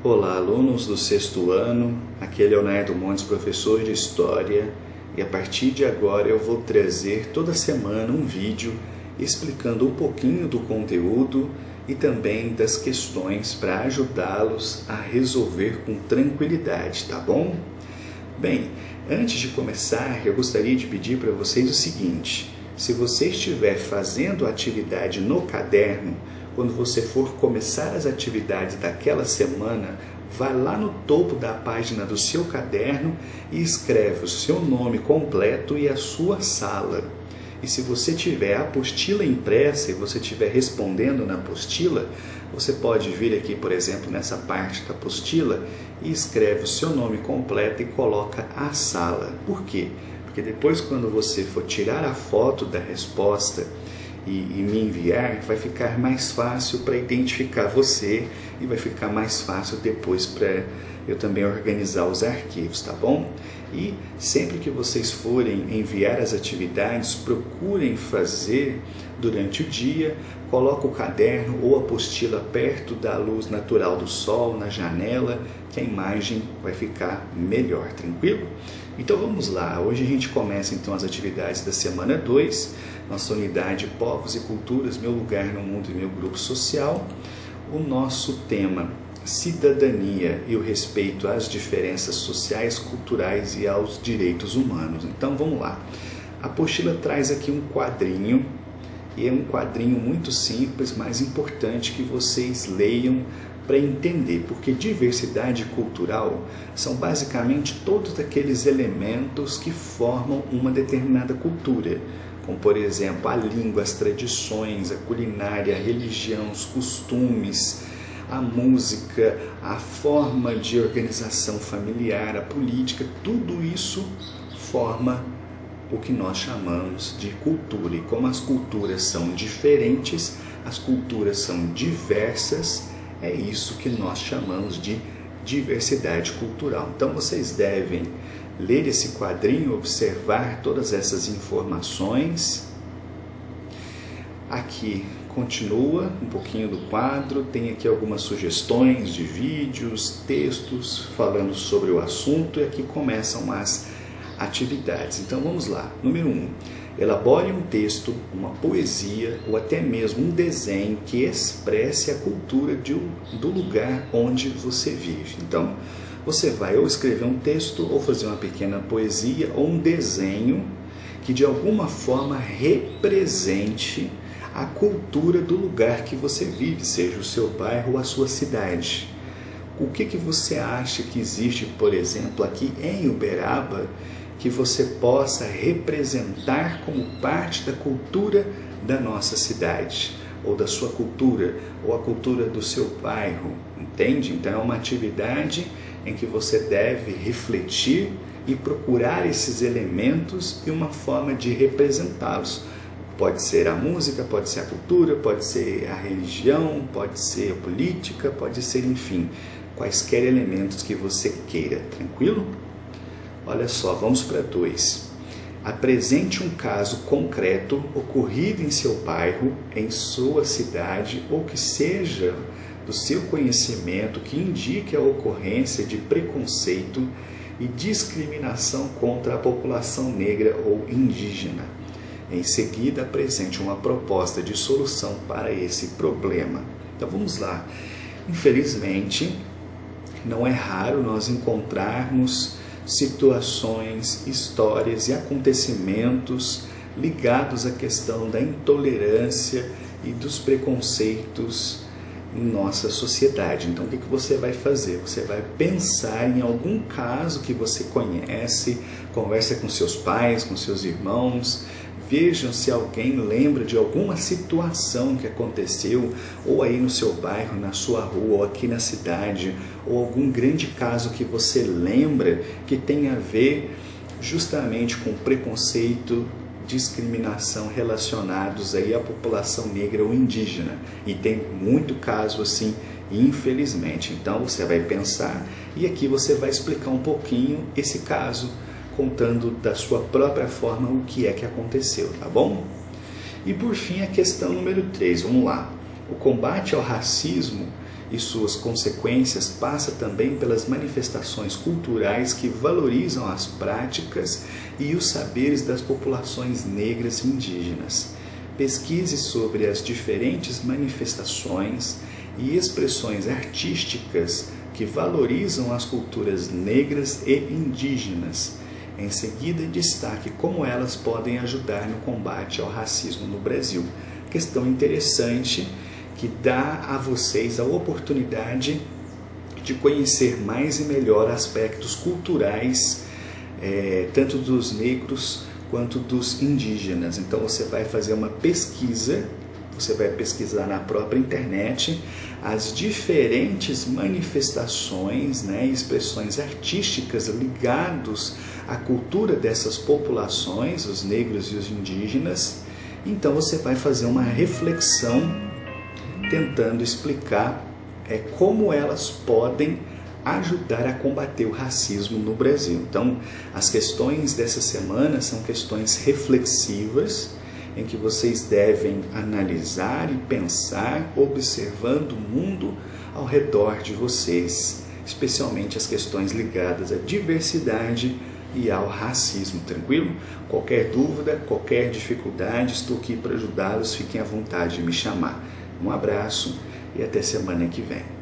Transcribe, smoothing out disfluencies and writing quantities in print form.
Olá, alunos do sexto ano, aqui é Leonardo Montes, professor de História, e a partir de agora eu vou trazer toda semana um vídeo explicando um pouquinho do conteúdo e também das questões para ajudá-los a resolver com tranquilidade, tá bom? Bem, antes de começar, eu gostaria de pedir para vocês o seguinte: se você estiver fazendo a atividade no caderno, quando você for começar as atividades daquela semana, vai lá no topo da página do seu caderno e escreve o seu nome completo e a sua sala. E se você tiver a apostila impressa e você estiver respondendo na apostila, você pode vir aqui, por exemplo, nessa parte da apostila e escreve o seu nome completo e coloca a sala. Por quê? Porque depois, quando você for tirar a foto da resposta e me enviar, vai ficar mais fácil para identificar você e vai ficar mais fácil depois para eu também organizar os arquivos, tá bom? E sempre que vocês forem enviar as atividades, procurem fazer durante o dia, coloca o caderno ou a apostila perto da luz natural do sol, na janela, que a imagem vai ficar melhor, tranquilo? Então vamos lá, hoje a gente começa então as atividades da semana 2, nossa unidade Povos e Culturas, Meu Lugar no Mundo e Meu Grupo Social. O nosso tema, cidadania e o respeito às diferenças sociais, culturais e aos direitos humanos. Então vamos lá, a apostila traz aqui um quadrinho, e é um quadrinho muito simples, mas importante que vocês leiam para entender, porque diversidade cultural são basicamente todos aqueles elementos que formam uma determinada cultura, como por exemplo a língua, as tradições, a culinária, a religião, os costumes, a música, a forma de organização familiar, a política, tudo isso forma o que nós chamamos de cultura. E como as culturas são diferentes, as culturas são diversas, é isso que nós chamamos de diversidade cultural. Então vocês devem ler esse quadrinho, observar todas essas informações. Aqui continua um pouquinho do quadro, tem aqui algumas sugestões de vídeos, textos falando sobre o assunto, e aqui começam as atividades. Então vamos lá. Número 1. Elabore um texto, uma poesia ou até mesmo um desenho que expresse a cultura do lugar onde você vive. Então, você vai ou escrever um texto, ou fazer uma pequena poesia, ou um desenho que de alguma forma represente a cultura do lugar que você vive, seja o seu bairro ou a sua cidade. O que você acha que existe, por exemplo, aqui em Uberaba, que você possa representar como parte da cultura da nossa cidade, ou da sua cultura, ou a cultura do seu bairro, entende? Então é uma atividade em que você deve refletir e procurar esses elementos e uma forma de representá-los. Pode ser a música, pode ser a cultura, pode ser a religião, pode ser a política, pode ser, enfim, quaisquer elementos que você queira, tranquilo? Olha só, vamos para 2. Apresente um caso concreto ocorrido em seu bairro, em sua cidade, ou que seja do seu conhecimento, que indique a ocorrência de preconceito e discriminação contra a população negra ou indígena. Em seguida, apresente uma proposta de solução para esse problema. Então vamos lá. Infelizmente, não é raro nós encontrarmos situações, histórias e acontecimentos ligados à questão da intolerância e dos preconceitos em nossa sociedade. Então o que você vai fazer? Você vai pensar em algum caso que você conhece, conversa com seus pais, com seus irmãos, vejam se alguém lembra de alguma situação que aconteceu, ou aí no seu bairro, na sua rua, ou aqui na cidade, ou algum grande caso que você lembra que tem a ver justamente com preconceito, discriminação relacionados aí à população negra ou indígena. E tem muito caso assim, infelizmente. Então você vai pensar e aqui você vai explicar um pouquinho esse caso, contando da sua própria forma o que é que aconteceu, tá bom? E por fim a questão número 3, vamos lá. O combate ao racismo e suas consequências passa também pelas manifestações culturais que valorizam as práticas e os saberes das populações negras e indígenas. Pesquise sobre as diferentes manifestações e expressões artísticas que valorizam as culturas negras e indígenas. Em seguida, destaque como elas podem ajudar no combate ao racismo no Brasil. Questão interessante que dá a vocês a oportunidade de conhecer mais e melhor aspectos culturais, tanto dos negros quanto dos indígenas. Então você vai fazer uma pesquisa, você vai pesquisar na própria internet as diferentes manifestações, e expressões artísticas ligados à cultura dessas populações, os negros e os indígenas. Então você vai fazer uma reflexão tentando explicar como elas podem ajudar a combater o racismo no Brasil. Então, as questões dessa semana são questões reflexivas, em que vocês devem analisar e pensar, observando o mundo ao redor de vocês, especialmente as questões ligadas à diversidade e ao racismo, tranquilo? Qualquer dúvida, qualquer dificuldade, estou aqui para ajudá-los, fiquem à vontade de me chamar. Um abraço e até semana que vem.